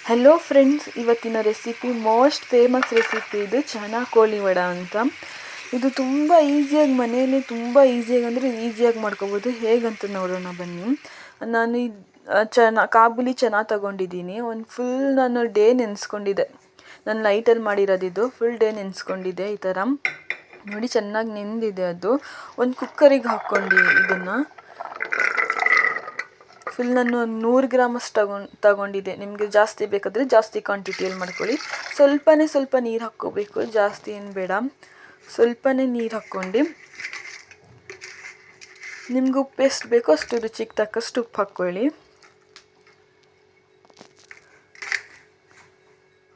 Hello friends, ಇವತ್ತಿನ recipe most famous recipe. ಇದು ಚನಾ ಕೋಳಿ ವಡ ಅಂತ. ಇದು ತುಂಬ ಈಸಿಯಾಗಿ ಮನೆಯಲ್ಲಿ ತುಂಬ ಈಸಿಯಾಗಿ ಅಂದರೆ ಈಸಿಯಾಗಿ ಮಾಡ್ಕೋಬೋದು. ಹೇಗಂತ ನೋಡೋಣ ಬನ್ನಿ. ನಾನು ಕಾಬೂಲಿ ಚನಾ ತಗೊಂಡಿದ್ದೀನಿ. ಒಂದು ಫುಲ್ ನಾನು ಡೇ ನೆನೆಸ್ಕೊಂಡಿದ್ದೆ. ನಾನು ಲೈಟಲ್ಲಿ ಮಾಡಿರೋದಿದ್ದು ಫುಲ್ ಡೇ ನೆನೆಸ್ಕೊಂಡಿದ್ದೆ. ಈ ಥರ ನೋಡಿ ಚೆನ್ನಾಗಿ ನೆಂದಿದೆ. ಅದು ಒಂದು ಕುಕ್ಕರಿಗೆ ಹಾಕ್ಕೊಂಡು ಇದನ್ನು ಫುಲ್ ನಾನು ಒಂದು 100 ಗ್ರಾಮಷ್ಟು ತಗೊಂಡಿದ್ದೆ. ನಿಮಗೆ ಜಾಸ್ತಿ ಬೇಕಾದರೆ ಜಾಸ್ತಿ ಕ್ವಾಂಟಿಟಿಯಲ್ಲಿ ಮಾಡ್ಕೊಳ್ಳಿ. ಸ್ವಲ್ಪ ನೀರು ಹಾಕ್ಕೋಬೇಕು, ಜಾಸ್ತಿ ಏನು ಬೇಡ. ಸ್ವಲ್ಪನೇ ನೀರು ಹಾಕ್ಕೊಂಡು ನಿಮ್ಗೆ ಉಪ್ಪು ಎಷ್ಟು ಬೇಕೋ ಅಷ್ಟು ರುಚಿಗೆ ತಕ್ಕಷ್ಟು ಉಪ್ಪು ಹಾಕ್ಕೊಳ್ಳಿ.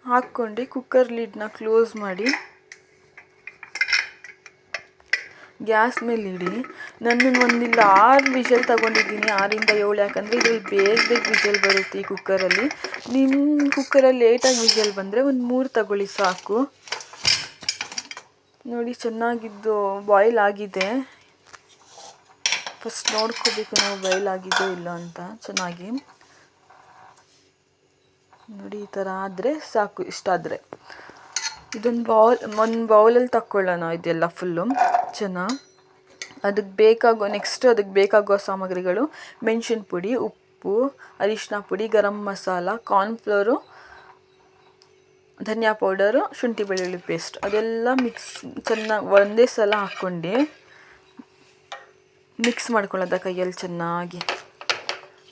ಹಾಕ್ಕೊಂಡು ಕುಕ್ಕರ್ ಲಿಡ್ನ ಕ್ಲೋಸ್ ಮಾಡಿ ಗ್ಯಾಸ್ ಮೇಲೆ ಇಡಿ. ನಾನು ಒಂದಿಲ್ಲ 6 ವಿಷಲ್ ತೊಗೊಂಡಿದ್ದೀನಿ, 6ರಿಂದ 7. ಯಾಕಂದರೆ ಇದ್ರಲ್ಲಿ ಬೇಗ ವಿಷಲ್ ಬರುತ್ತೆ ಈ ಕುಕ್ಕರಲ್ಲಿ. ನಿಮ್ಮ ಕುಕ್ಕರಲ್ಲಿ ಲೇಟಾಗಿ ವಿಷಲ್ ಬಂದರೆ ಒಂದು 3 ತಗೊಳ್ಳಿ ಸಾಕು. ನೋಡಿ ಚೆನ್ನಾಗಿದ್ದು ಬಾಯ್ಲ್ ಆಗಿದೆ. ಫಸ್ಟ್ ನೋಡ್ಕೋಬೇಕು ನಾವು ಬಾಯ್ಲ್ ಆಗಿದೆಯೋ ಇಲ್ಲ ಅಂತ ಚೆನ್ನಾಗಿ. ನೋಡಿ ಈ ಥರ ಆದರೆ ಸಾಕು. ಇಷ್ಟಾದರೆ ಒಂದು ಬೌಲಲ್ಲಿ ತಕ್ಕೊಳ್ಳೋಣ ಇದೆಲ್ಲ ಫುಲ್ಲು ಚೆನ್ನಾಗಿ. ಅದಕ್ಕೆ ಬೇಕಾಗೋ ಸಾಮಗ್ರಿಗಳು: ಮೆಣಸಿನ ಪುಡಿ, ಉಪ್ಪು, ಅರಿಶಿನ ಪುಡಿ, ಗರಂ ಮಸಾಲ, ಕಾರ್ನ್ಫ್ಲೋರು, ಧನಿಯಾ ಪೌಡರು, ಶುಂಠಿ ಬೆಳ್ಳುಳ್ಳಿ ಪೇಸ್ಟ್. ಅದೆಲ್ಲ ಚೆನ್ನಾಗಿ ಒಂದೇ ಸಲ ಹಾಕ್ಕೊಂಡು ಮಿಕ್ಸ್ ಮಾಡ್ಕೊಳ್ಳೋದ ಕೈಯಲ್ಲಿ ಚೆನ್ನಾಗಿ.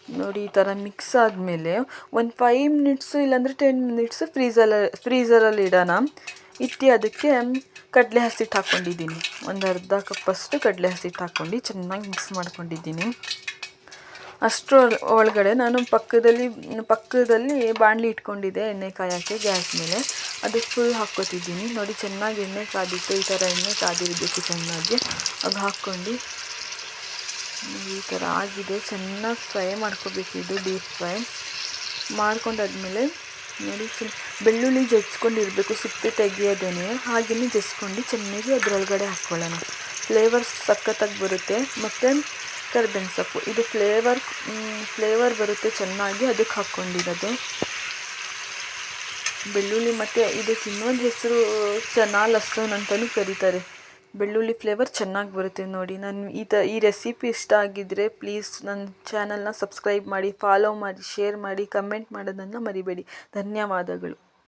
ನೋಡಿ ಈ ಥರ ಮಿಕ್ಸ್ ಆದಮೇಲೆ ಒಂದು 5 ಮಿನಿಟ್ಸು ಇಲ್ಲಾಂದರೆ 10 ಮಿನಿಟ್ಸು ಫ್ರೀಝರಲ್ಲಿ ಇಡೋಣ. ಅದಕ್ಕೆ ಕಡಲೆ ಹಸಿಟ್ಟು ಹಾಕ್ಕೊಂಡಿದ್ದೀನಿ. ಒಂದು ಅರ್ಧ ಕಪ್ಪಷ್ಟು ಕಡಲೆ ಹಸಿಟ್ಟು ಹಾಕ್ಕೊಂಡು ಚೆನ್ನಾಗಿ ಮಿಕ್ಸ್ ಮಾಡ್ಕೊಂಡಿದ್ದೀನಿ. ಅಷ್ಟರ ಒಳಗಡೆ ನಾನು ಪಕ್ಕದಲ್ಲಿ ಬಾಣಲಿ ಇಟ್ಕೊಂಡಿದ್ದೆ ಎಣ್ಣೆ ಕಾಯೋಕ್ಕೆ ಗ್ಯಾಸ್ ಮೇಲೆ. ಅದಕ್ಕೆ ಫುಲ್ ಹಾಕ್ಕೊತಿದ್ದೀನಿ. ನೋಡಿ ಚೆನ್ನಾಗಿ ಎಣ್ಣೆ ಕಾದಿತ್ತು. ಈ ಥರ ಎಣ್ಣೆ ಕಾದಿರಬೇಕು ಚೆನ್ನಾಗಿ. ಅದು ಹಾಕ್ಕೊಂಡು ಈ ಥರ ಆಗಿದೆ. ಚೆನ್ನಾಗಿ ಫ್ರೈ ಮಾಡ್ಕೋಬೇಕು. ಇದು ಡೀಪ್ ಫ್ರೈ ಮಾಡ್ಕೊಂಡಾದ್ಮೇಲೆ ನೋಡಿ ಬೆಳ್ಳುಳ್ಳಿ ಜಜ್ಕೊಂಡಿರಬೇಕು, ಸಿಪ್ಪೆ ತೆಗಿಯೋದೇನೆ. ಹಾಗೆಯೇ ಜಜ್ಕೊಂಡು ಚೆನ್ನಾಗಿ ಅದರೊಳಗಡೆ ಹಾಕ್ಕೊಳ್ಳೋಣ. ಫ್ಲೇವರ್ ಸಖತ್ತಾಗಿ ಬರುತ್ತೆ. ಮತ್ತು ಕರಿಬೇವಿನ ಸೊಪ್ಪು, ಇದು ಫ್ಲೇವರ್ ಬರುತ್ತೆ ಚೆನ್ನಾಗಿ. ಅದಕ್ಕೆ ಹಾಕ್ಕೊಂಡಿರೋದು ಬೆಳ್ಳುಳ್ಳಿ. ಮತ್ತು ಇದಕ್ಕೆ ಇನ್ನೊಂದು ಹೆಸರು ಚನಾ ಲಸೂನ್ ಅಂತಲೂ ಕರೀತಾರೆ. ಬೆಳ್ಳುಳ್ಳಿ ಫ್ಲೇವರ್ ಚೆನ್ನಾಗಿ ಬರುತ್ತೆ. ನೋಡಿ ನಾನು ಈ ರೆಸಿಪಿ ಇಷ್ಟ ಆಗಿದ್ದರೆ ಪ್ಲೀಸ್ ನನ್ನ ಚಾನಲ್ನ ಸಬ್ಸ್ಕ್ರೈಬ್ ಮಾಡಿ, ಫಾಲೋ ಮಾಡಿ, ಶೇರ್ ಮಾಡಿ, ಕಮೆಂಟ್ ಮಾಡೋದನ್ನು ಮರಿಬೇಡಿ. ಧನ್ಯವಾದಗಳು.